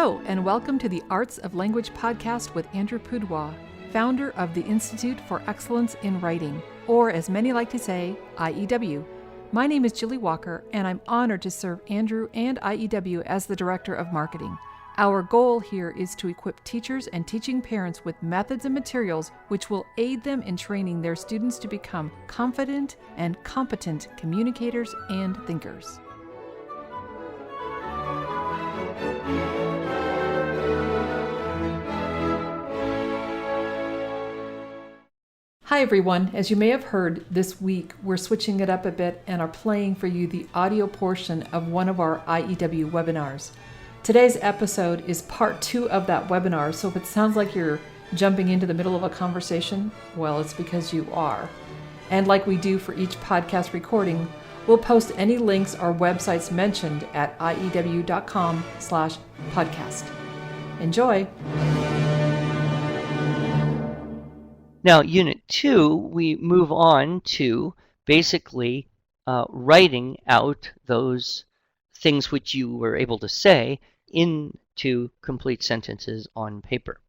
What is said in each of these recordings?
Hello, and welcome to the Arts of Language podcast with Andrew Pudewa, founder of the Institute for Excellence in Writing, or as many like to say, IEW. My name is Julie Walker, and I'm honored to serve Andrew and IEW as the Director of Marketing. Our goal here is to equip teachers and teaching parents with methods and materials which will aid them in training their students to become confident and competent communicators and thinkers. Hi everyone. As you may have heard, this week we're switching it up a bit and are playing for you the audio portion of one of our IEW webinars. Today's episode is part 2 of that webinar, so if it sounds like you're jumping into the middle of a conversation, well, it's because you are. And like we do for each podcast recording, we'll post any links or websites mentioned at iew.com/podcast. Enjoy! Now, Unit 2, we move on to basically writing out those things which you were able to say into complete sentences on paper.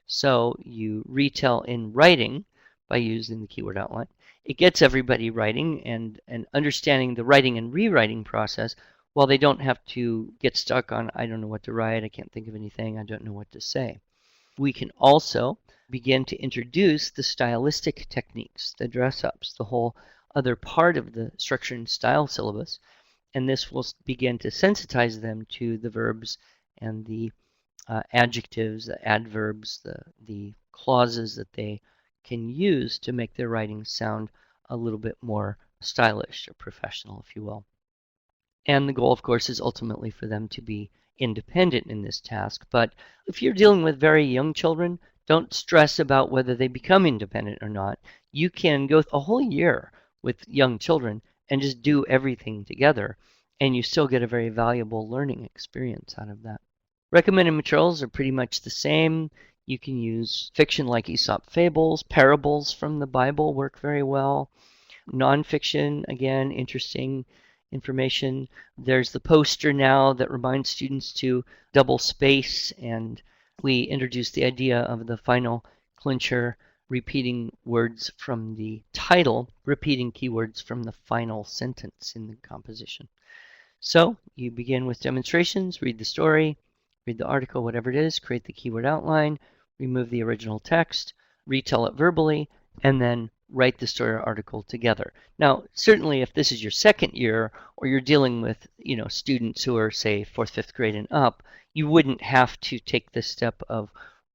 So you retell in writing by using the keyword outline. It gets everybody writing and understanding the writing and rewriting process while they don't have to get stuck on, I don't know what to write, I can't think of anything, I don't know what to say. We can also begin to introduce the stylistic techniques, the dress-ups, the whole other part of the structure and style syllabus, and this will begin to sensitize them to the verbs and the adjectives, the adverbs, the clauses that they can use to make their writing sound a little bit more stylish or professional, if you will. And the goal, of course, is ultimately for them to be independent in this task. But if you're dealing with very young children, don't stress about whether they become independent or not. You can go a whole year with young children and just do everything together, and you still get a very valuable learning experience out of that. Recommended materials are pretty much the same. You can use fiction like Aesop fables, parables from the Bible work very well. Nonfiction, again, interesting information. There's the poster now that reminds students to double space, and we introduced the idea of the final clincher, repeating words from the title, repeating keywords from the final sentence in the composition. So you begin with demonstrations, read the story, read the article, whatever it is, create the keyword outline, remove the original text, retell it verbally, and then write the story or article together. Now, certainly if this is your second year or you're dealing with, students who are, say, 4th, 5th grade and up, you wouldn't have to take this step of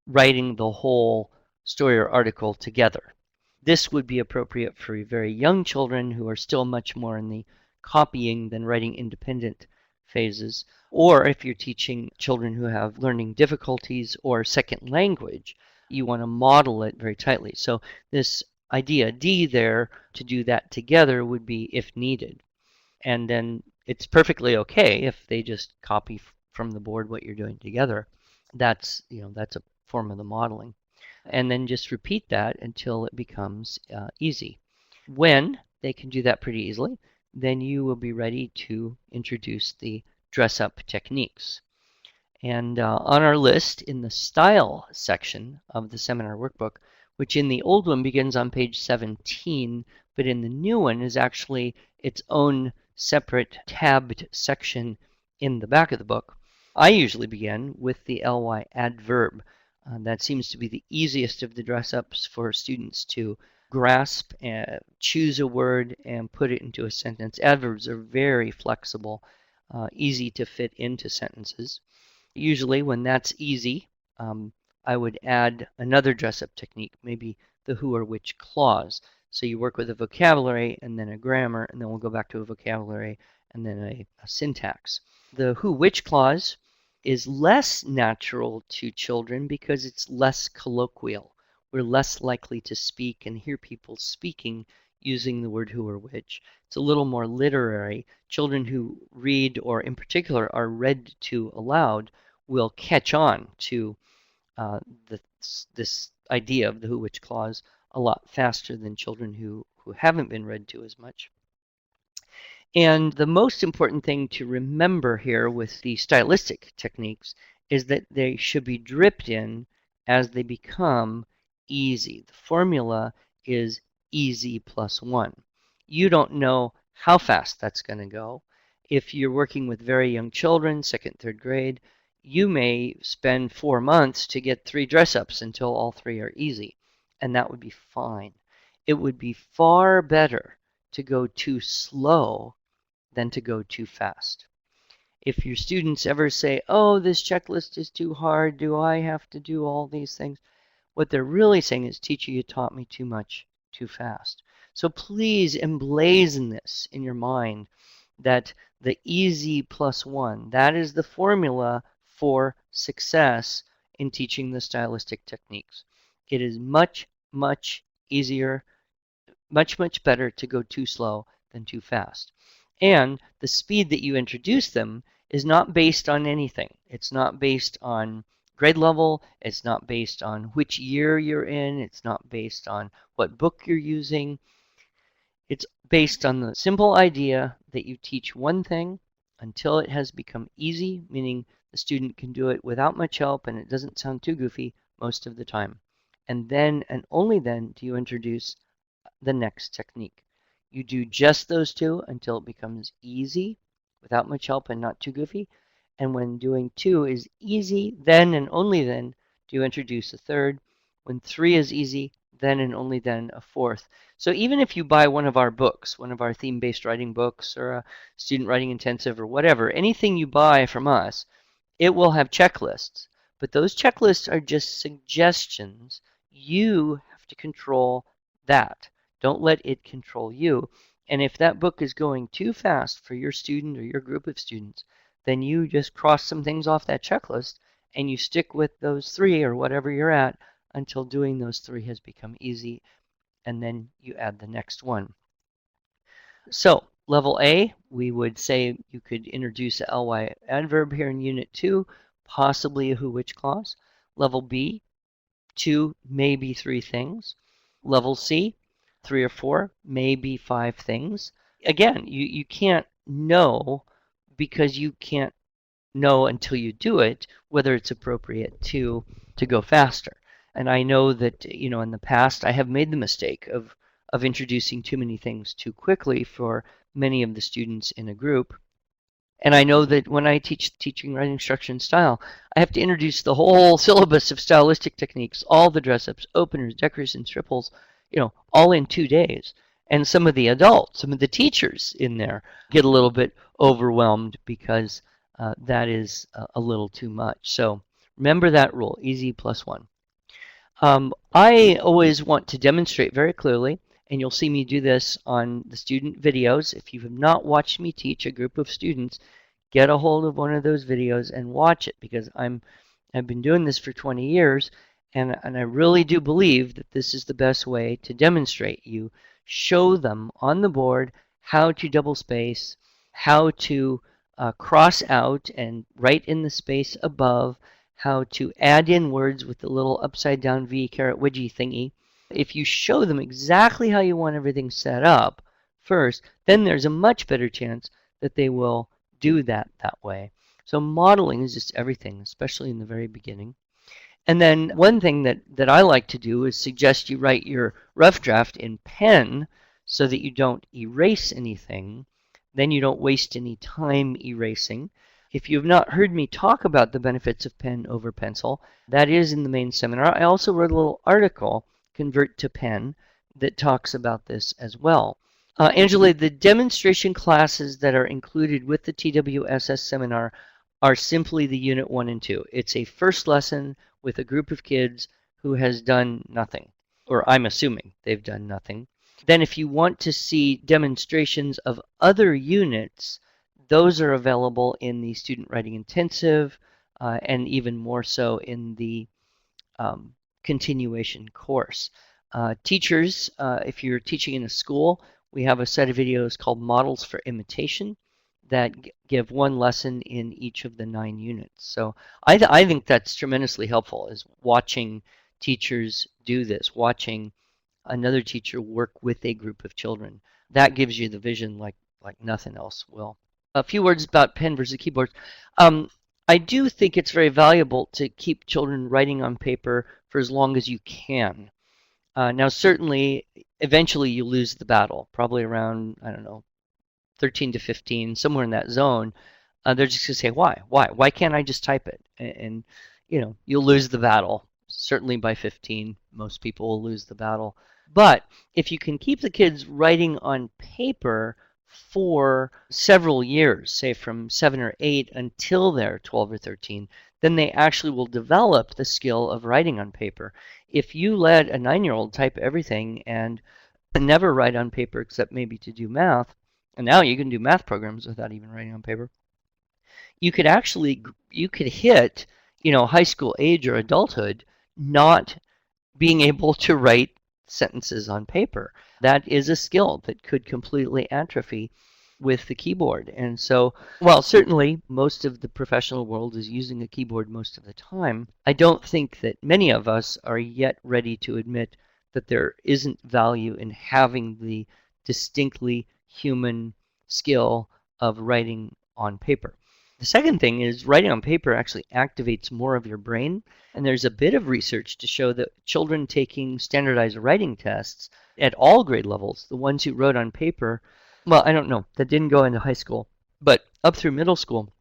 writing the whole story or article together. This would be appropriate for very young children who are still much more in the copying than writing independent phases, or if you're teaching children who have learning difficulties or second language, you want to model it very tightly. So this idea D there to do that together would be if needed. And then it's perfectly okay if they just copy from the board what you're doing together. That's a form of the modeling. And then just repeat that until it becomes easy. When they can do that pretty easily, then you will be ready to introduce the dress-up techniques. And on our list in the style section of the seminar workbook, which in the old one begins on page 17, but in the new one is actually its own separate tabbed section in the back of the book, I usually begin with the ly adverb. That seems to be the easiest of the dress-ups for students to grasp, choose a word, and put it into a sentence. Adverbs are very flexible, easy to fit into sentences. Usually when that's easy, I would add another dress-up technique, maybe the who or which clause. So you work with a vocabulary and then a grammar, and then we'll go back to a vocabulary and then a syntax. The who which clause is less natural to children because it's less colloquial. We're less likely to speak and hear people speaking using the word who or which. It's a little more literary. Children who read, or in particular are read to aloud, will catch on to this idea of the who which clause a lot faster than children who haven't been read to as much. And the most important thing to remember here with the stylistic techniques is that they should be dripped in as they become easy. The formula is easy plus 1. You don't know how fast that's going to go. If you're working with very young children, second, third grade, you may spend 4 months to get 3 dress-ups until all 3 are easy, and that would be fine. It would be far better to go too slow than to go too fast. If your students ever say, oh, this checklist is too hard, do I have to do all these things? What they're really saying is, teacher, you taught me too much, too fast. So please emblazon this in your mind that the easy plus 1, that is the formula for success in teaching the stylistic techniques. It is much, much easier, much better to go too slow than too fast. And the speed that you introduce them is not based on anything. It's not based on grade level. It's not based on which year you're in. It's not based on what book you're using. It's based on the simple idea that you teach one thing until it has become easy, meaning the student can do it without much help and it doesn't sound too goofy most of the time. And then and only then do you introduce the next technique. You do just those two until it becomes easy without much help and not too goofy. And when doing 2 is easy, then and only then do you introduce a third. When 3 is easy, then and only then a fourth. So even if you buy one of our books, one of our theme-based writing books or a student writing intensive or whatever, anything you buy from us, it will have checklists. But those checklists are just suggestions. You have to control that. Don't let it control you. And if that book is going too fast for your student or your group of students, then you just cross some things off that checklist and you stick with those 3 or whatever you're at until doing those 3 has become easy, and then you add the next one. So level A, we would say you could introduce a ly adverb here in Unit 2, possibly a who which clause. Level B, 2, maybe 3 things. Level C, 3 or 4, maybe 5 things. Again, you can't know because you can't know until you do it whether it's appropriate to go faster. And I know that, in the past I have made the mistake of introducing too many things too quickly for many of the students in a group. And I know that when I teaching writing instruction style, I have to introduce the whole syllabus of stylistic techniques, all the dress-ups, openers, decorators, and triples, all in 2 days. And some of the adults, some of the teachers in there get a little bit overwhelmed because that is a little too much. So remember that rule, easy plus 1. I always want to demonstrate very clearly, and you'll see me do this on the student videos. If you have not watched me teach a group of students, get a hold of one of those videos and watch it, because I've been doing this for 20 years, and I really do believe that this is the best way to demonstrate. You show them on the board how to double space, how to cross out and write in the space above, how to add in words with the little upside down V caret wedgie thingy. If you show them exactly how you want everything set up first, then there's a much better chance that they will do that way. So modeling is just everything, especially in the very beginning. And then one thing that I like to do is suggest you write your rough draft in pen so that you don't erase anything. Then you don't waste any time erasing. If you have not heard me talk about the benefits of pen over pencil, that is in the main seminar. I also wrote a little article, Convert to Pen, that talks about this as well. Angela, the demonstration classes that are included with the TWSS seminar are simply the Unit 1 and 2. It's a first lesson with a group of kids who has done nothing, or I'm assuming they've done nothing. Then if you want to see demonstrations of other units, those are available in the Student Writing Intensive, and even more so in the continuation course. Teachers, if you're teaching in a school, we have a set of videos called Models for Imitation that give one lesson in each of the 9 units. So I think that's tremendously helpful, is watching teachers do this, watching another teacher work with a group of children. That gives you the vision like nothing else will. A few words about pen versus keyboard. I do think it's very valuable to keep children writing on paper for as long as you can. Now, certainly, eventually you lose the battle, probably around, I don't know, 13 to 15, somewhere in that zone. They're just going to say, why? Why? Why can't I just type it? And, you'll lose the battle. Certainly by 15, most people will lose the battle. But if you can keep the kids writing on paper for several years, say from 7 or 8 until they're 12 or 13, then they actually will develop the skill of writing on paper. If you let a 9-year-old type everything and never write on paper except maybe to do math, and now you can do math programs without even writing on paper, you could hit, high school age or adulthood not being able to write sentences on paper. That is a skill that could completely atrophy with the keyboard. And so, while certainly most of the professional world is using a keyboard most of the time, I don't think that many of us are yet ready to admit that there isn't value in having the distinctly human skill of writing on paper. The second thing is writing on paper actually activates more of your brain. And there's a bit of research to show that children taking standardized writing tests at all grade levels, the ones who wrote on paper, well, I don't know, that didn't go into high school, but up through middle school,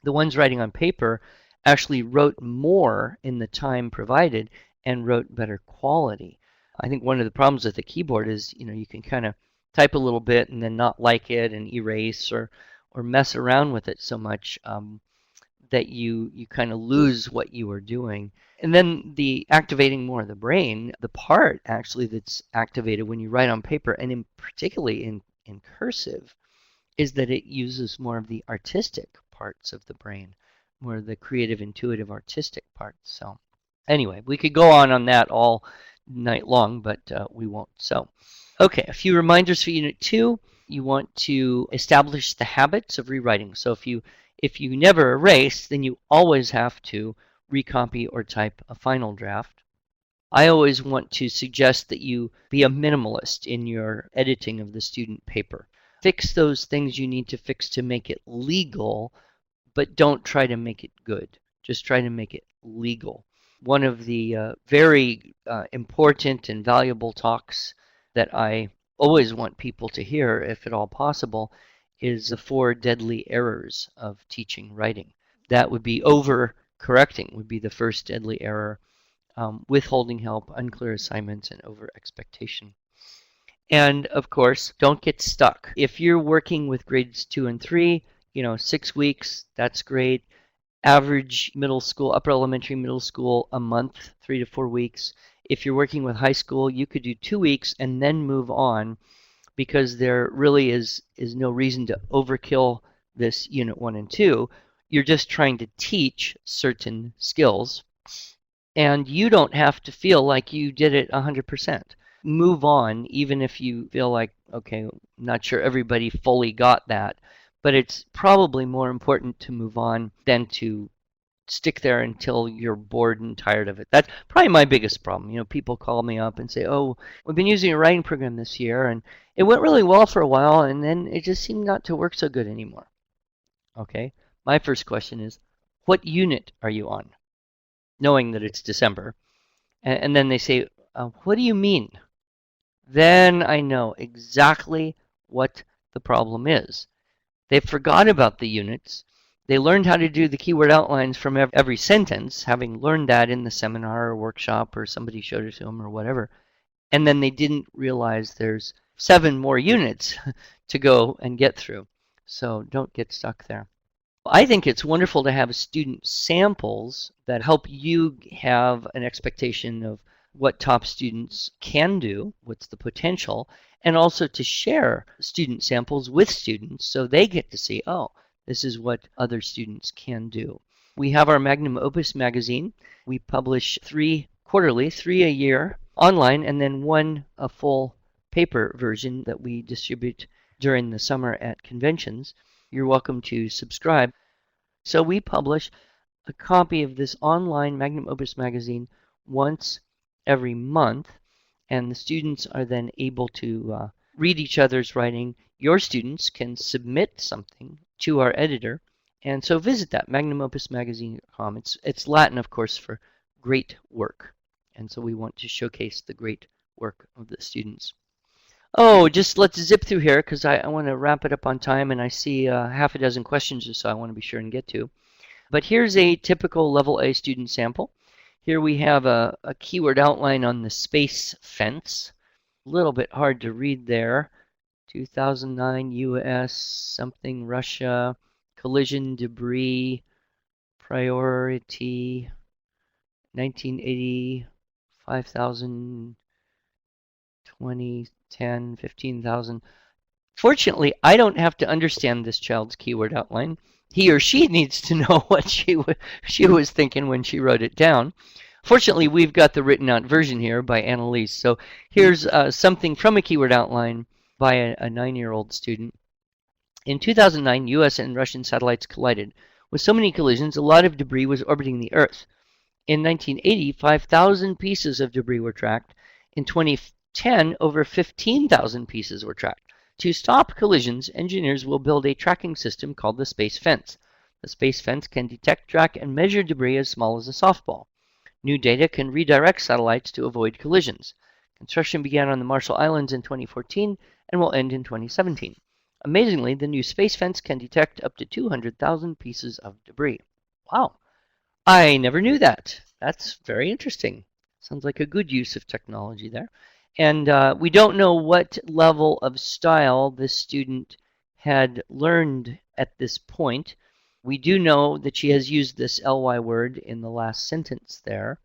the ones writing on paper actually wrote more in the time provided and wrote better quality. I think one of the problems with the keyboard is, you can kind of type a little bit and then not like it and erase or mess around with it so much that you kind of lose what you were doing. And then the activating more of the brain, the part actually that's activated when you write on paper, and particularly in cursive, is that it uses more of the artistic parts of the brain, more of the creative, intuitive, artistic parts. So anyway, we could go on that all night long, but we won't. So, okay, a few reminders for Unit 2. You want to establish the habits of rewriting. So if you never erase, then you always have to recopy or type a final draft. I always want to suggest that you be a minimalist in your editing of the student paper. Fix those things you need to fix to make it legal, but don't try to make it good. Just try to make it legal. One of the very important and valuable talks that I always want people to hear, if at all possible, is the 4 deadly errors of teaching writing. That would be overcorrecting, would be the first deadly error, withholding help, unclear assignments, and over expectation. And of course, don't get stuck. If you're working with grades 2 and 3, 6 weeks, that's great. Average middle school, upper elementary, middle school, a month, 3 to 4 weeks. If you're working with high school, you could do 2 weeks and then move on, because there really is no reason to overkill this Unit 1 and 2. You're just trying to teach certain skills, and you don't have to feel like you did it 100%. Move on, even if you feel like, okay, I'm not sure everybody fully got that, but it's probably more important to move on than to stick there until you're bored and tired of it. That's probably my biggest problem. People call me up and say, oh, we've been using a writing program this year, and it went really well for a while, and then it just seemed not to work so good anymore. Okay, my first question is, what unit are you on? Knowing that it's December. And then they say, what do you mean? Then I know exactly what the problem is. They forgot about the units. They learned how to do the keyword outlines from every sentence, having learned that in the seminar or workshop, or somebody showed it to them or whatever. And then they didn't realize there's 7 more units to go and get through. So don't get stuck there. I think it's wonderful to have student samples that help you have an expectation of what top students can do, what's the potential, and also to share student samples with students so they get to see, oh, this is what other students can do. We have our Magnum Opus magazine. We publish 3 quarterly, 3 a year online, and then 1 a full paper version that we distribute during the summer at conventions. You're welcome to subscribe. So we publish a copy of this online Magnum Opus magazine once every month, and the students are then able to read each other's writing. Your students can submit something to our editor, And so visit that, magnumopusmagazine.com. It's Latin, of course, for great work. And so we want to showcase the great work of the students. Oh, just let's zip through here because I want to wrap it up on time, and I see half a dozen questions or so I want to be sure and get to. But here's a typical level A student sample. Here we have a keyword outline on the space fence. A little bit hard to read there. 2009 US, something Russia, collision debris, priority, 1980, 5,000, 20, 10, 15,000. Fortunately, I don't have to understand this child's keyword outline. He or she needs to know what she was thinking when she wrote it down. Fortunately, we've got the written out version here by L.L.C. So here's something from a keyword outline by a 9-year-old student. In 2009, US and Russian satellites collided. With so many collisions, a lot of debris was orbiting the Earth. In 1980, 5,000 pieces of debris were tracked. In 2010, over 15,000 pieces were tracked. To stop collisions, engineers will build a tracking system called the space fence. The space fence can detect, track, and measure debris as small as a softball. New data can redirect satellites to avoid collisions. Construction began on the Marshall Islands in 2014 and will end in 2017. Amazingly, the new space fence can detect up to 200,000 pieces of debris. Wow, I never knew that. That's very interesting. Sounds like a good use of technology there. And we don't know what level of style this student had learned at this point. We do know that she has used this ly word in the last sentence there.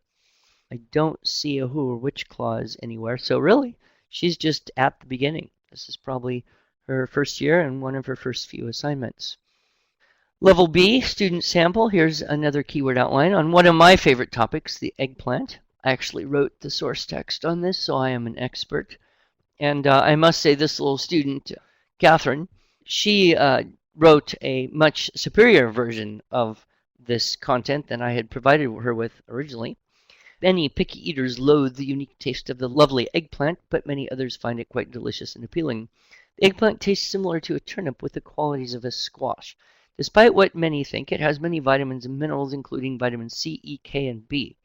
I don't see a who or which clause anywhere. So really, she's just at the beginning. This is probably her first year and one of her first few assignments. Level B, student sample. Here's another keyword outline on one of my favorite topics, the eggplant. I actually wrote the source text on this, so I am an expert. And I must say this little student, Catherine, she wrote a much superior version of this content than I had provided her with originally. Many picky eaters loathe the unique taste of the lovely eggplant, but many others find it quite delicious and appealing. The eggplant tastes similar to a turnip with the qualities of a squash. Despite what many think, it has many vitamins and minerals, including vitamins C, E, K, and B.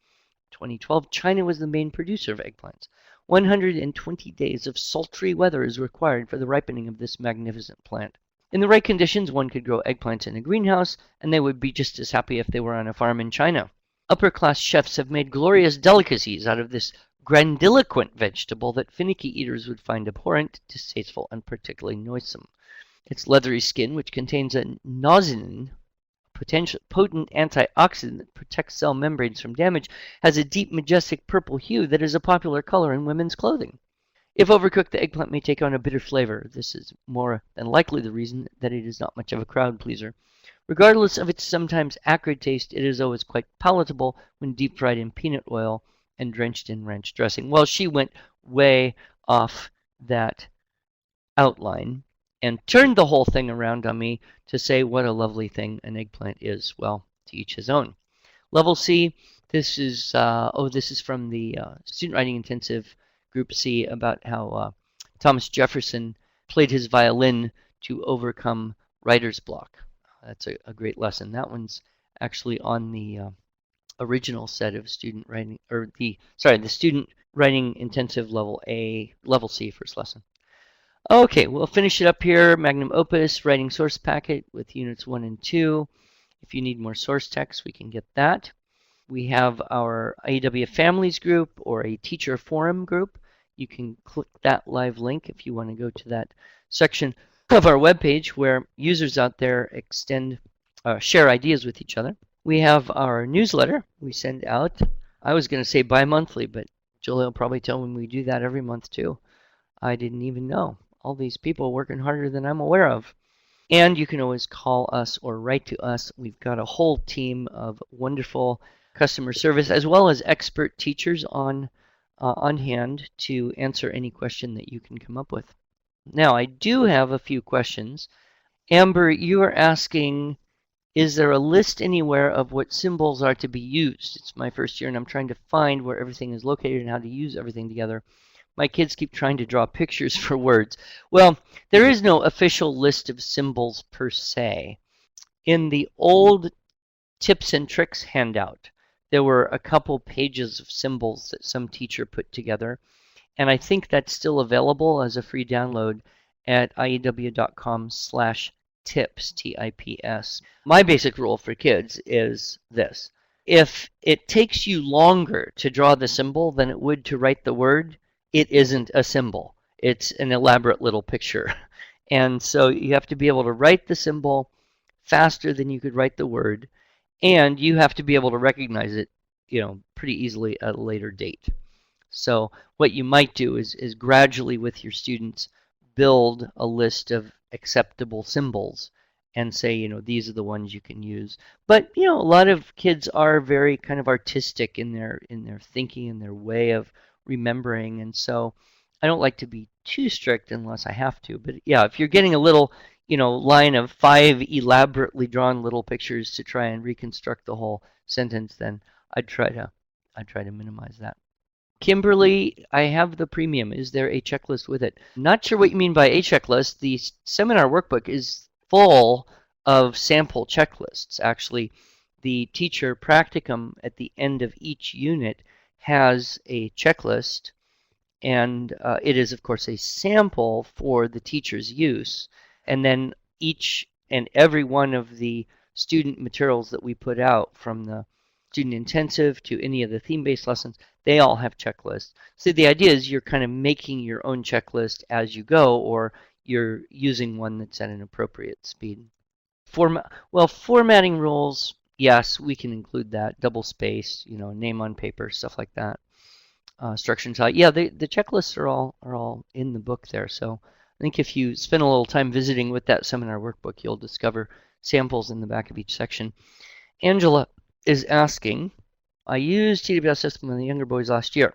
2012, China was the main producer of eggplants. 120 days of sultry weather is required for the ripening of this magnificent plant. In the right conditions, one could grow eggplants in a greenhouse, and they would be just as happy if they were on a farm in China. Upper-class chefs have made glorious delicacies out of this grandiloquent vegetable that finicky eaters would find abhorrent, distasteful, and particularly noisome. Its leathery skin, which contains a nosenin, potent antioxidant that protects cell membranes from damage, has a deep, majestic purple hue that is a popular color in women's clothing. If overcooked, the eggplant may take on a bitter flavor. This is more than likely the reason that it is not much of a crowd pleaser. Regardless of its sometimes acrid taste, it is always quite palatable when deep fried in peanut oil and drenched in ranch dressing. Well, she went way off that outline and turned the whole thing around on me to say what a lovely thing an eggplant is. Well, to each his own. Level C, this is from the Student Writing Intensive Group C about how Thomas Jefferson played his violin to overcome writer's block. That's a great lesson. That one's actually on the original set of student writing, or the Student Writing Intensive Level A, Level C first lesson. Okay, we'll finish it up here. Magnum Opus Writing Source Packet with Units 1 and 2. If you need more source text, we can get that. We have our IEW Families group or a teacher forum group. You can click that live link if you want to go to that section of our webpage where users out there share ideas with each other. We have our newsletter we send out. I was going to say bi-monthly, but Julie will probably tell me we do that every month too. I didn't even know. All these people working harder than I'm aware of. And you can always call us or write to us. We've got a whole team of wonderful customer service as well as expert teachers on hand to answer any question that you can come up with. Now, I do have a few questions. Amber, you are asking, is there a list anywhere of what symbols are to be used? It's my first year and I'm trying to find where everything is located and how to use everything together. My kids keep trying to draw pictures for words. Well, there is no official list of symbols per se. In the old tips and tricks handout, there were a couple pages of symbols that some teacher put together, and I think that's still available as a free download at iew.com/tips, T-I-P-S. My basic rule for kids is this. If it takes you longer to draw the symbol than it would to write the word, it isn't a symbol. It's an elaborate little picture. And so you have to be able to write the symbol faster than you could write the word, and you have to be able to recognize it, pretty easily at a later date. So what you might do is gradually with your students build a list of acceptable symbols and say, these are the ones you can use. But a lot of kids are very kind of artistic in their thinking and their way of remembering, and so I don't like to be too strict unless I have to. But yeah, if you're getting a little, line of 5 elaborately drawn little pictures to try and reconstruct the whole sentence, then I'd try to minimize that. Kimberly, I have the premium. Is there a checklist with it? Not sure what you mean by a checklist. The seminar workbook is full of sample checklists. Actually, the teacher practicum at the end of each unit has a checklist, and it is, of course, a sample for the teacher's use. And then each and every one of the student materials that we put out, from the student intensive to any of the theme-based lessons, they all have checklists. So the idea is you're kind of making your own checklist as you go, or you're using one that's at an appropriate speed. Formatting rules, yes, we can include that. Double space, name on paper, stuff like that. Structure and type. Yeah, the checklists are all in the book there. So I think if you spend a little time visiting with that seminar workbook, you'll discover samples in the back of each section. Angela is asking, I used TWS system with the younger boys last year.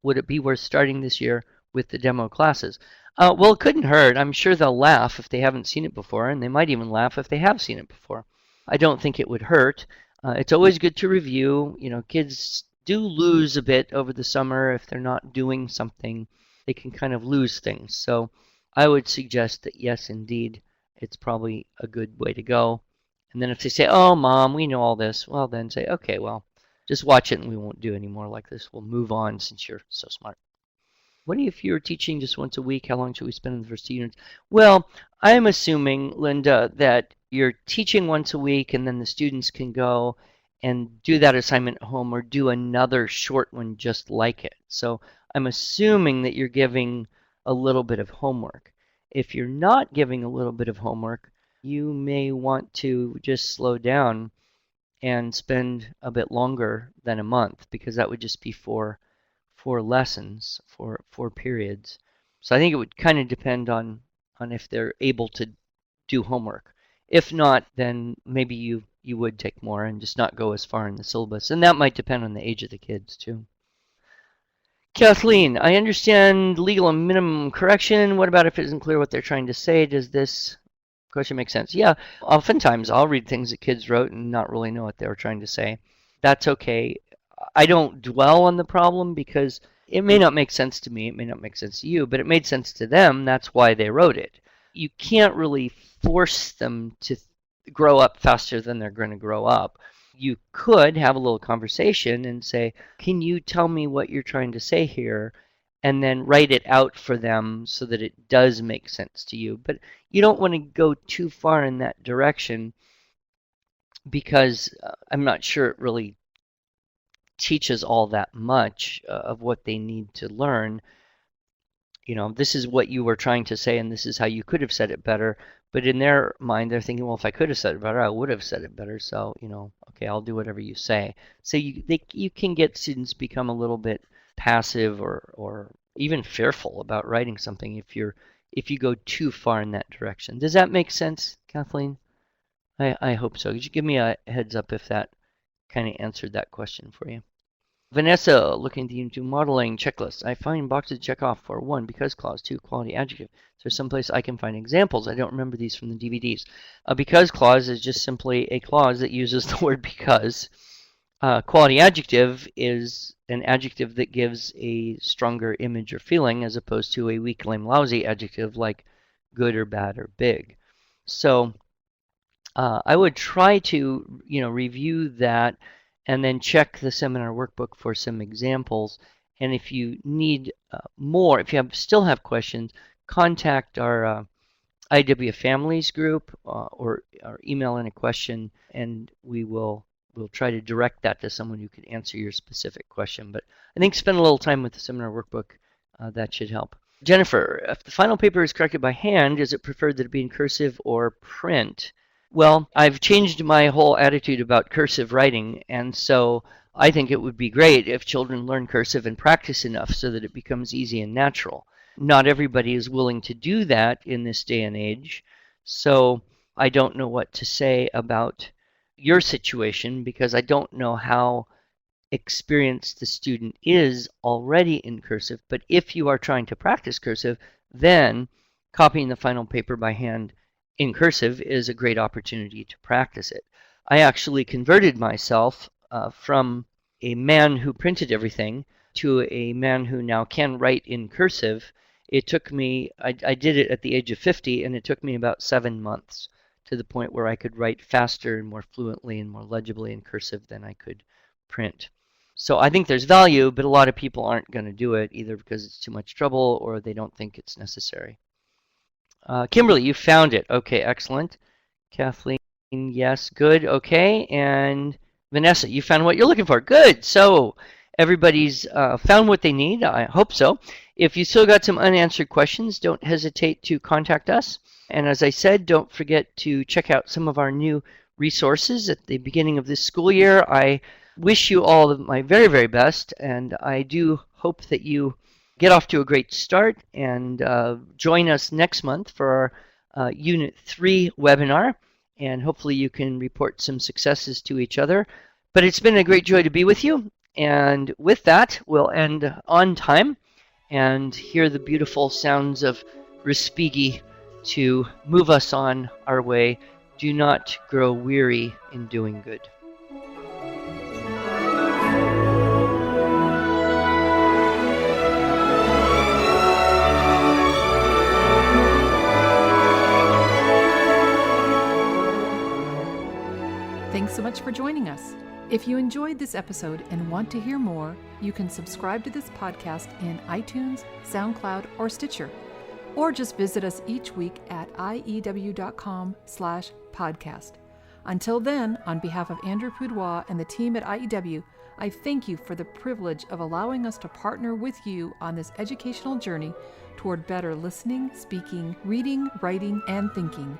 Would it be worth starting this year with the demo classes? Well, it couldn't hurt. I'm sure they'll laugh if they haven't seen it before, and they might even laugh if they have seen it before. I don't think it would hurt. It's always good to review. Kids do lose a bit over the summer if they're not doing something. They can kind of lose things. So I would suggest that, yes, indeed, it's probably a good way to go. And then if they say, oh, Mom, we know all this, well, then say, okay, well, just watch it and we won't do any more like this. We'll move on since you're so smart. What if you're teaching just once a week? How long should we spend in the first 2 units? Well, I'm assuming, Linda, that you're teaching once a week and then the students can go and do that assignment at home or do another short one just like it. So I'm assuming that you're giving a little bit of homework. If you're not giving a little bit of homework, you may want to just slow down and spend a bit longer than a month, because that would just be for lessons, for periods. So I think it would kind of depend on if they're able to do homework. If not, then maybe you would take more and just not go as far in the syllabus. And that might depend on the age of the kids too. Kathleen, I understand legal and minimum correction. What about if it isn't clear what they're trying to say? Does this question make sense? Yeah, oftentimes I'll read things that kids wrote and not really know what they were trying to say. That's okay. I don't dwell on the problem because it may not make sense to me, it may not make sense to you, but it made sense to them. That's why they wrote it. You can't really force them to grow up faster than they're going to grow up. You could have a little conversation and say, can you tell me what you're trying to say here? And then write it out for them so that it does make sense to you. But you don't want to go too far in that direction, because I'm not sure it really teaches all that much of what they need to learn. This is what you were trying to say, and this is how you could have said it better. But in their mind, they're thinking, well, if I could have said it better, I would have said it better. So, okay, I'll do whatever you say. So you can get students become a little bit passive or even fearful about writing something if you go too far in that direction. Does that make sense, Kathleen? I hope so. Could you give me a heads up if that kind of answered that question for you? Vanessa, looking into modeling checklist. I find boxes to check off for 1, because clause, 2, quality adjective. Is there someplace I can find examples? I don't remember these from the DVDs. A because clause is just simply a clause that uses the word because. Quality adjective is an adjective that gives a stronger image or feeling, as opposed to a weak, lame, lousy adjective like good or bad or big. So I would try to, review that and then check the seminar workbook for some examples. And if you need more, if you still have questions, contact our IW Families group or email in a question, and we'll try to direct that to someone who can answer your specific question. But I think spend a little time with the seminar workbook. That should help. Jennifer, if the final paper is corrected by hand, is it preferred that it be in cursive or print? Well, I've changed my whole attitude about cursive writing, and so I think it would be great if children learn cursive and practice enough so that it becomes easy and natural. Not everybody is willing to do that in this day and age, so I don't know what to say about your situation because I don't know how experienced the student is already in cursive. But if you are trying to practice cursive, then copying the final paper by hand in cursive is a great opportunity to practice it. I actually converted myself from a man who printed everything to a man who now can write in cursive. It took me, I did it at the age of 50, and it took me about 7 months to the point where I could write faster and more fluently and more legibly in cursive than I could print. So I think there's value, but a lot of people aren't going to do it either because it's too much trouble or they don't think it's necessary. Kimberly, you found it. Okay, excellent. Kathleen, yes, good. Okay, and Vanessa, you found what you're looking for. Good. So everybody's found what they need. I hope so. If you still got some unanswered questions, don't hesitate to contact us. And as I said, don't forget to check out some of our new resources at the beginning of this school year. I wish you all my very, very best, and I do hope that you get off to a great start and join us next month for our Unit 3 webinar, and hopefully you can report some successes to each other. But it's been a great joy to be with you, and with that, we'll end on time and hear the beautiful sounds of Respighi to move us on our way. Do not grow weary in doing good. Thanks so much for joining us. If you enjoyed this episode and want to hear more, you can subscribe to this podcast in iTunes, SoundCloud, or Stitcher, or just visit us each week at iew.com/podcast. Until then, on behalf of Andrew Poudois and the team at IEW, I thank you for the privilege of allowing us to partner with you on this educational journey toward better listening, speaking, reading, writing, and thinking.